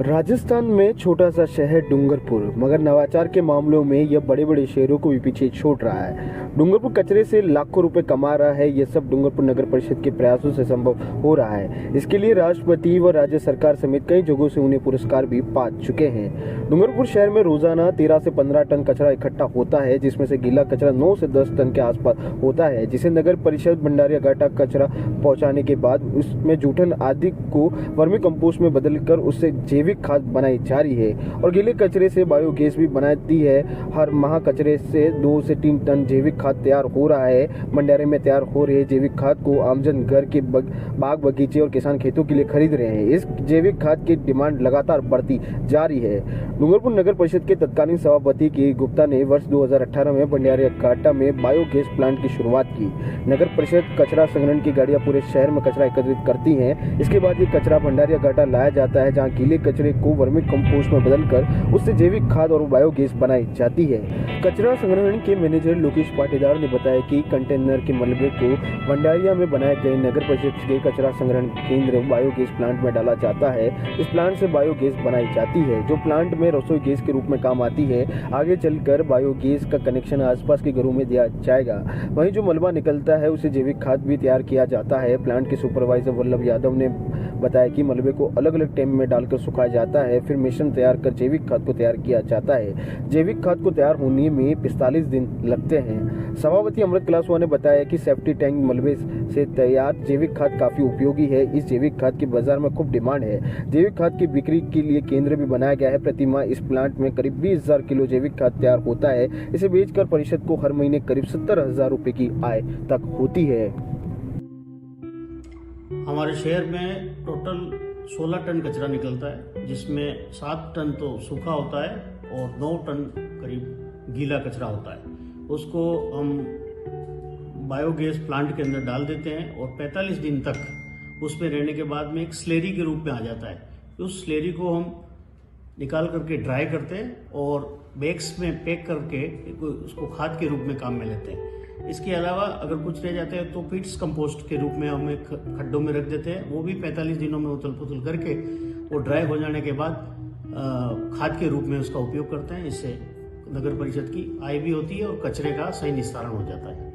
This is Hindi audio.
राजस्थान में छोटा सा शहर डूंगरपुर, मगर नवाचार के मामलों में यह बड़े बड़े शहरों को भी पीछे छोड़ रहा है। डूंगरपुर कचरे से लाखों रुपए कमा रहा है। यह सब डूंगरपुर नगर परिषद के प्रयासों से संभव हो रहा है। इसके लिए राष्ट्रपति व राज्य सरकार समेत कई जगहों से उन्हें पुरस्कार भी पा चुके हैं। डूंगरपुर शहर में रोजाना 13 से 15 टन कचरा इकट्ठा होता है, जिसमें से गीला कचरा 9 से 10 टन के आसपास होता है, जिसे नगर परिषद भंडारिया घाटा कचरा पहुंचाने के बाद उसमें जूठन आदि को वर्मी कंपोस्ट में बदलकर उससे जैविक खाद बनाई जा रही है और गीले कचरे से बायोगैस भी बनाती है। हर माह कचरे से 2 से 3 टन जैविक खाद तैयार हो रहा है। भंडारे में तैयार हो रहे जैविक खाद को आमजन घर के बाग बगीचे और किसान खेतों के लिए खरीद रहे हैं। इस जैविक खाद की डिमांड लगातार बढ़ती जा रही है। डूंगरपुर नगर परिषद के तत्कालीन सभापति के गुप्ता ने वर्ष 2018 में भंडारिया घाटा में बायोगैस प्लांट की शुरुआत की। नगर परिषद कचरा संग्रहण की गाड़ियां पूरे शहर में कचरा एकत्रित करती हैं। इसके बाद ये कचरा भंडारिया घाटा लाया जाता है, जहां गीले कचरे को वर्मी कंपोस्ट में बदलकर उससे जैविक खाद और बायोगैस बनाई जाती है। कचरा संग्रहण के मैनेजर लोकेश पाटीदार ने बताया कि कंटेनर के मलबे को भंडारिया में बनाए गए नगर परिषद के कचरा संग्रहण केंद्र बायोगैस प्लांट में डाला जाता है। इस प्लांट से बायोगैस बनाई जाती है, जो प्लांट में रसोई गैस के रूप में काम आती है। आगे चलकर बायोगैस का कनेक्शन आसपास के घरों में दिया जाएगा। वहीं जो मलबा निकलता है उसे जैविक खाद भी तैयार किया जाता है। प्लांट के सुपरवाइजर वल्लभ यादव ने बताया कि मलबे को अलग अलग टैंक में डालकर सुखाया जाता है, फिर मिश्रण तैयार कर जैविक खाद को तैयार किया जाता है। जैविक खाद को तैयार होने में 45 दिन लगते हैं। सभापति अमृत कलासवा ने बताया कि सेफ्टी टैंक मलबे से तैयार जैविक खाद काफी उपयोगी है। इस जैविक खाद की बाजार में खूब डिमांड है। जैविक खाद की बिक्री के लिए केंद्र भी बनाया गया है। प्रति माह इस प्लांट में करीब 20,000 किलो जैविक खाद तैयार होता है। इसे बेचकर परिषद को हर महीने करीब 70,000 रुपए की आय तक होती है। हमारे शहर में टोटल 16 टन कचरा निकलता है, जिसमें 7 टन तो सूखा होता है और 9 टन करीब गीला कचरा होता है। उसको हम बायोगैस प्लांट के अंदर डाल देते हैं और 45 दिन तक उसमें रहने के बाद में एक स्लेरी के रूप में आ जाता है। उस स्लेरी को हम निकाल करके ड्राई करते हैं और बैग्स में पैक करके उसको खाद के रूप में काम में लेते हैं। इसके अलावा अगर कुछ रह जाते हैं तो पिट्स कंपोस्ट के रूप में हम एक खड्डों में रख देते हैं। वो भी 45 दिनों में उथल पुथल करके वो ड्राई हो जाने के बाद खाद के रूप में उसका उपयोग करते हैं। इससे नगर परिषद की आय भी होती है और कचरे का सही निस्तारण हो जाता है।